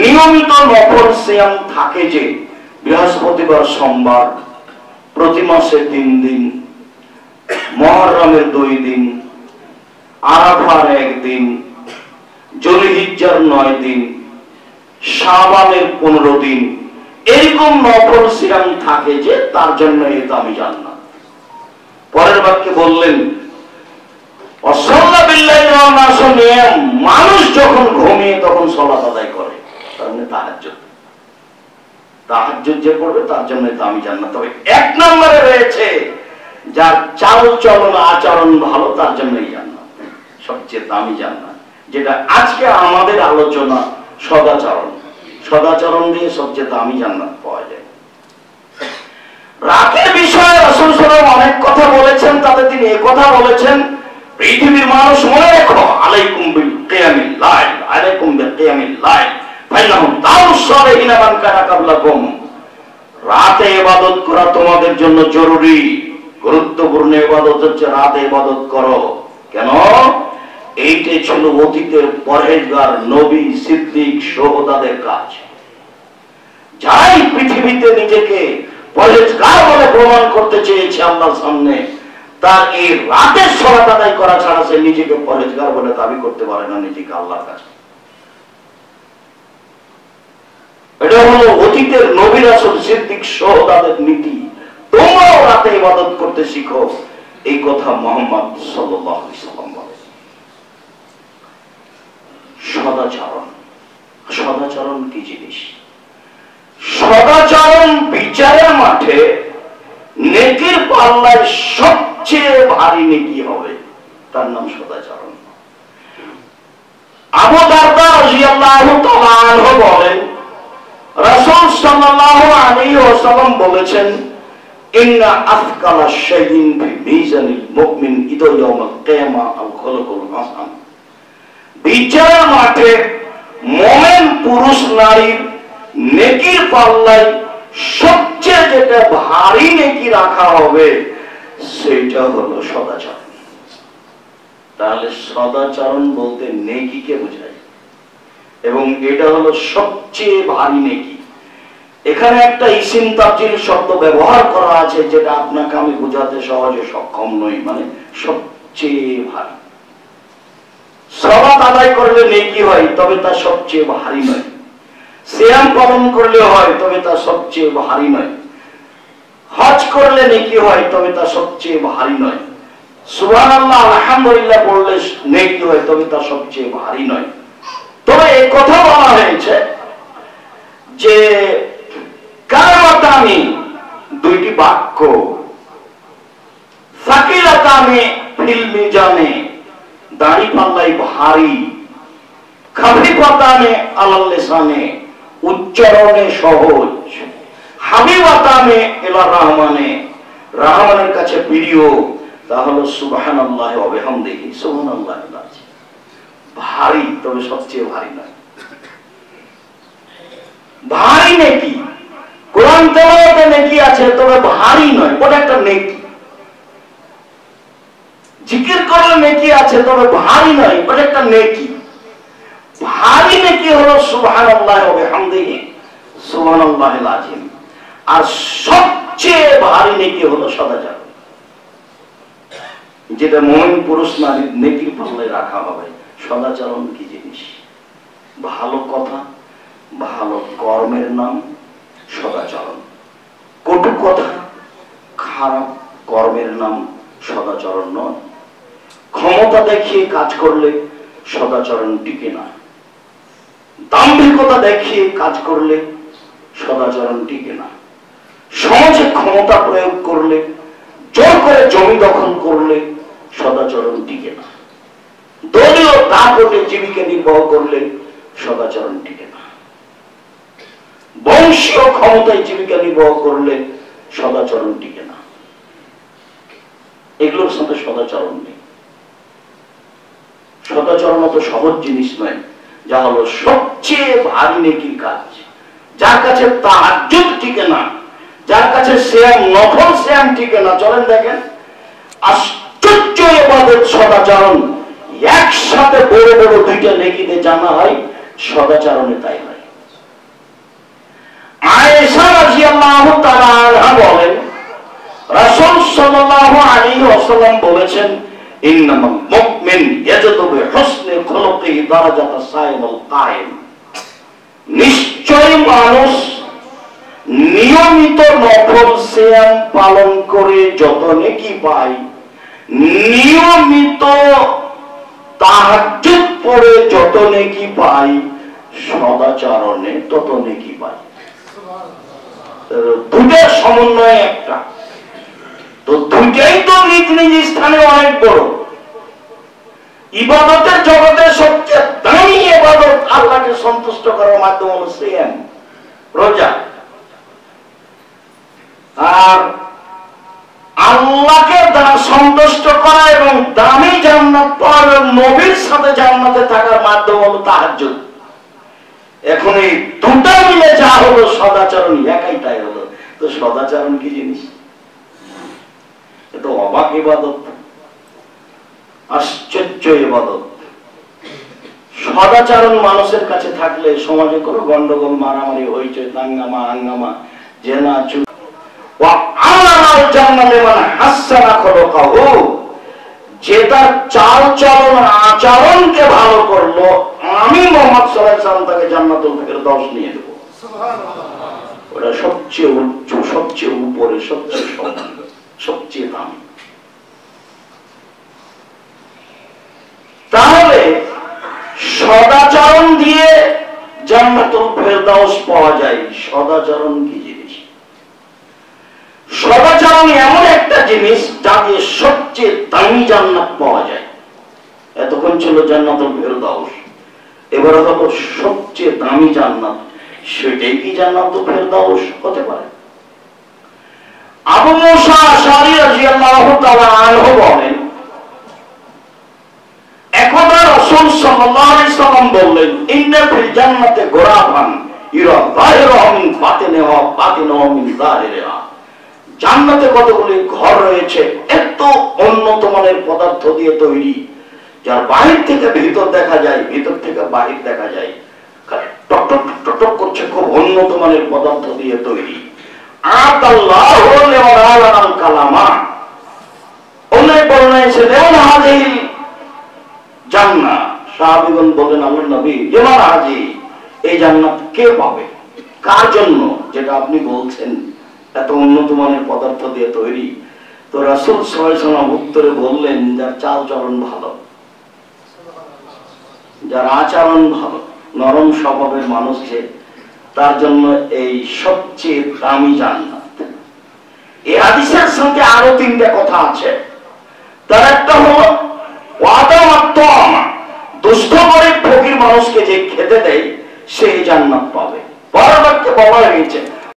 নিয়মিত নফল সিয়াম থাকে যে বৃহস্পতিবার সোমবার, প্রতি মাসে 3 দিন, মুহররমের 2 দিন, আরাফার 1 দিন, যুলহিজ্জার 9 দিন, শাবানের 15 দিন, এরকম নফল সিয়াম থাকে যে তার জন্য এই দামি জান্নাত। পরের বাক্যে বললেন ওয়াসাল্লা বিল্লাহি ওয়া নাসু নিয়াম, মানুষ যখন ঘুমিয়ে তখন সালাত আদায় করে, তার মানে তাহাজ্জুদ। তাহাজ্জুদ যে পড়বে তার জন্য দামি জান্নাত। তবে 1 নম্বরে রয়েছে যার চাল চলন আচরণ ভালো, তার জন্যই জান্নাত, সবচেয়ে দামি জান্নাত। যেটা আজকে আমাদের আলোচনা সদাচরণ, সদাচরণ দিয়ে সবচেয়ে দামি জান্নাত পাওয়া যায়। রাতের বিষয়ে রাসূল সাল্লাল্লাহু আলাইহি ওয়াসাল্লাম অনেক কথা বলেছেন, তাতে তিনি এই কথা বলেছেন, পৃথিবীর মানুষ মনে রেখো, আলাইকুম বিল কিয়ামিল লাইল, আলাইকুম বিল কিয়ামিল লাইল ফাইনাহুম দাউস সালিহিন মান কানা ক্বাবলাকুম। রাতে ইবাদত করা তোমাদের জন্য জরুরি, গুরুত্বপূর্ণ ইবাদত হচ্ছে রাতে ইবাদত করো। কেন? এইটাই ছিল অতীতের পরহেজগার নবী, সিদ্দিক, শুহাদাদের কাজ। যারাই পৃথিবীতে নিজেকে পরহেজগার বলে প্রমাণ করতে চেয়েছে আল্লাহর সামনে, তার এই রাতের সালাত আদায় করা ছাড়া সে নিজেকে পরহেজগার বলে দাবি করতে পারে না নিজেকে আল্লাহর কাছে। এটা হলো অতীতের নবী, রাসূল, সিদ্দিক, শুহাদাদের নীতি। তোমরাও রাতে ইবাদত করতে শিখো, এই কথা মুহাম্মদ সাল্লাল্লাহু আলাইহি ওয়াসাল্লাম বলেন। সদাচরণ, সদাচরণ কি জিনিস? সদাচরণ বিচারের মাঠে নেকির পাল্লায় সবচেয়ে ভারী নেকি হবে, তার নাম সদাচরণ। আবু দারদা রাদিয়াল্লাহু তাআলা আনহু বলেন, রাসূল সাল্লাল্লাহু আলাইহি ওয়াসাল্লাম বলেছেন, ইন্না আফকালা শাইইন ফি মিজানিল মুমিন ইদা ইয়াউমাল কিয়ামা আল খুলুকুল হাসান। বিচারের মাঠে মুমিন পুরুষ নারীর নেকির পাল্লায় সবচেয়ে যেটা ভারী নেকি রাখা হবে সেটা হলো সদাচরণ। তাহলে সদাচরণ বলতে নেকিকে বোঝায় এবং এটা হলো সবচেয়ে ভারী নেকি। এখানে একটা ইসিম তাফজিল শব্দ ব্যবহার করা আছে যেটা আপনাকে আমি বোঝাতে সহজে সক্ষম নই, মানে সবচেয়ে ভারী। সালাত আদায় করলে নেকি হয়, তবে তা সবচেয়ে ভারী নয়। সিয়াম পালন করলে হয়, তবে তা সবচেয়ে ভারী নয়। হজ করলে নেকি হয়, তবে তা সবচেয়ে ভারী নয়। সুবহানাল্লাহ আলহামদুলিল্লাহ পড়লে নেকি হয়, তবে তা সবচেয়ে ভারী নয়। তবে এই কথা বলা হয়েছে যে কারামাতানি, দুইটি বাক্য, সাকিলাতানি ফিল মিজানে, দাড়ি পাল্লাই ভারী, খাফিফাতানি আলাল লিসানে, উচ্চারণে সহজ, হাবিবাতানি ইলা রহমানে, রহমানের কাছে প্রিয়, তা হলো সুবহানাল্লাহি ওয়া বিহামদিহি, সুবহানাল্লাহ। ভারী, তবে সবচেয়ে ভারী নয়। ভারী নেকি, কোরআন তেলাওয়াতে নেকি আছে, তবে ভারী নয়, ওটা একটা নেকি। জিকির করলে নেকি আছে, তবে ভারী নয়, ওটা একটা নেকি। ভারী নেকি হলো সুবহানাল্লাহি ওয়া বিহামদিহি, সুবহানাল্লাহিল আযীম। আর সবচেয়ে ভারী নেকি হলো সদাচরণ, যেটা মুমিন পুরুষ নারীর নেকির পাল্লায় রাখা হবে। সদাচরণ কি জিনিস? ভালো কথা, ভালো কর্মের নাম সদাচরণ। কটু কথা, খারাপ কর্মের নাম সদাচরণ নয়। ক্ষমতা দেখিয়ে কাজ করলে সদাচরণ টিকে না। দাম্ভিকতা দেখিয়ে কাজ করলে সদাচরণ টিকে না। সমাজে ক্ষমতা প্রয়োগ করলে, জোর করে জমি দখল করলে সদাচরণ টিকে না। দলীয় দাপটে জীবিকা নির্বাহ করলে সদাচরণ টিকে না। বংশীয় ক্ষমতায় জীবিকা নির্বাহ করলে সদাচরণ টিকে না। এগুলোর সাথে সদাচরণ নেই। সদাচরণ তো সহজ জিনিস নয়, যা হলো সবচেয়ে ভারী নেকির কাজ। যার কাছে তাহাজ্জুদ টিকে না, যার কাছে সিয়াম, নফল সিয়াম টিকে না। চলেন দেখেন, আশ্চর্য ইবাদত সদাচরণ একসাথে বড় বড় দুইটা নেকিতে জানা হয়, সদাচরণে তাই হয়। রাদিয়াল্লাহু তাআলা আনহা বলেন, রাসূল সাল্লাল্লাহু আলাইহি ওয়াসাল্লাম বলেছেন, ইন্নামাল মুমিন ইয়াজিদু বিহুসনি খুলুকিহি দারাজাতাস সাইমুল কায়েম। নিশ্চয় মানুষ নিয়মিত নফল সিয়াম পালন করে যত নেকি পায়, নিয়মিত তাহাজ্জুদ পড়ে যত নেকি পায়, সদাচরণে তত নেকি পায়। দুটোর সমন্বয় একটা, তো দুটাই তো নিজ নিজ স্থানে অনেক বড়। ইবাদতের জগতের সবচেয়ে দামি ইবাদত আল্লাহকে সন্তুষ্ট করার মাধ্যম হলো সিয়াম, রোজা। আর আল্লাহকে সন্তুষ্ট করা এবং দামি জান্নাত পাওয়া এবং নবীর সাথে জান্নাতে থাকার মাধ্যম হলো তাহাজ্জুদ। এখন এই দুটো মিলে যা হলো সদাচরণ, একাই তাই হলো। তো সদাচরণ কি জিনিস? এটা অবাক ইবাদত, আশ্চর্য ইবাদত। সদাচরণ মানুষের কাছে থাকলে সমাজে কোনো গন্ডগোল, মারামারি, হইচই, দাঙ্গামা, হাঙ্গামা, জেনা, চুরি, যে তার চাল চলন আচরণকে ভালো করলো, আমি মুহাম্মদ সাল্লাল্লাহু আলাইহি ওয়াসাল্লাম তাকে জান্নাতুল ফেরদাউস নিয়ে দেব। ওটা সবচেয়ে উচ্চ, সবচেয়ে উপরে, সবচেয়ে সম্মান, সবচেয়ে দামি। তাহলে সদাচরণ দিয়ে জান্নাতুল ফেরদাউস পাওয়া যায়। সদাচরণ কি জিনিস? সদাচরণ এমন একটা জিনিস যা দিয়ে সবচেয়ে দামি জান্নাত পাওয়া যায়। এতক্ষণ ছিল জান্নাতুল ফেরদাউস, এবারে হলো সবচেয়ে দামি জান্নাত। সেটাই কি জান্নাতুল ফেরদাউস হতে পারে? আবু মুসা আশআরী রাদিয়াল্লাহু তাআলা আনহু বলেন, একদা রাসূল সাল্লাল্লাহু আলাইহি ওয়াসাল্লাম বললেন, ইন্না ফিল জান্নাতি গুরাফান ইরা যাহিরুহা মিন বাতিনিহা ওয়া বাতিনুহা মিন যাহিরিহা। জান্নাতে কতগুলি ঘর রয়েছে, এত উন্নত মানের পদার্থ দিয়ে তৈরি, যার বাহির থেকে ভিতর দেখা যায়, ভিতর থেকে বাহির দেখা যায়, টকটক টকটক করছে, খুব উন্নত মানের পদার্থ দিয়ে তৈরি। আতাল্লাহু লিমান আলাল কালামা, অনেক বর্ণনা এসে লিমান হাযিল জান্নাহ। সাহাবীগণ বলেন, আল্লাহর নবী, লিমান হাযি, এই জান্নাত কে পাবে, কার জন্য, যেটা আপনি বলছেন এত উন্নত মানের পদার্থ দিয়ে তৈরি? তো রাসূল সাল্লাল্লাহু আলাইহি ওয়াসাল্লাম উত্তরে বললেন, যার চাল চলন ভালো, যার আচরণ ভালো, নরম স্বভাবের মানুষ, যে তার জন্য এই সবচেয়ে দামি জান্নাত। এই হাদিসের সঙ্গে আরো তিনটা কথা আছে। তার একটা হলো ওয়াদা মাত্র, দুস্থ গরিব ফকির মানুষকে যে খেতে দেয় সেই জান্নাত পাবে। পরবর্তীতে বলা হয়েছে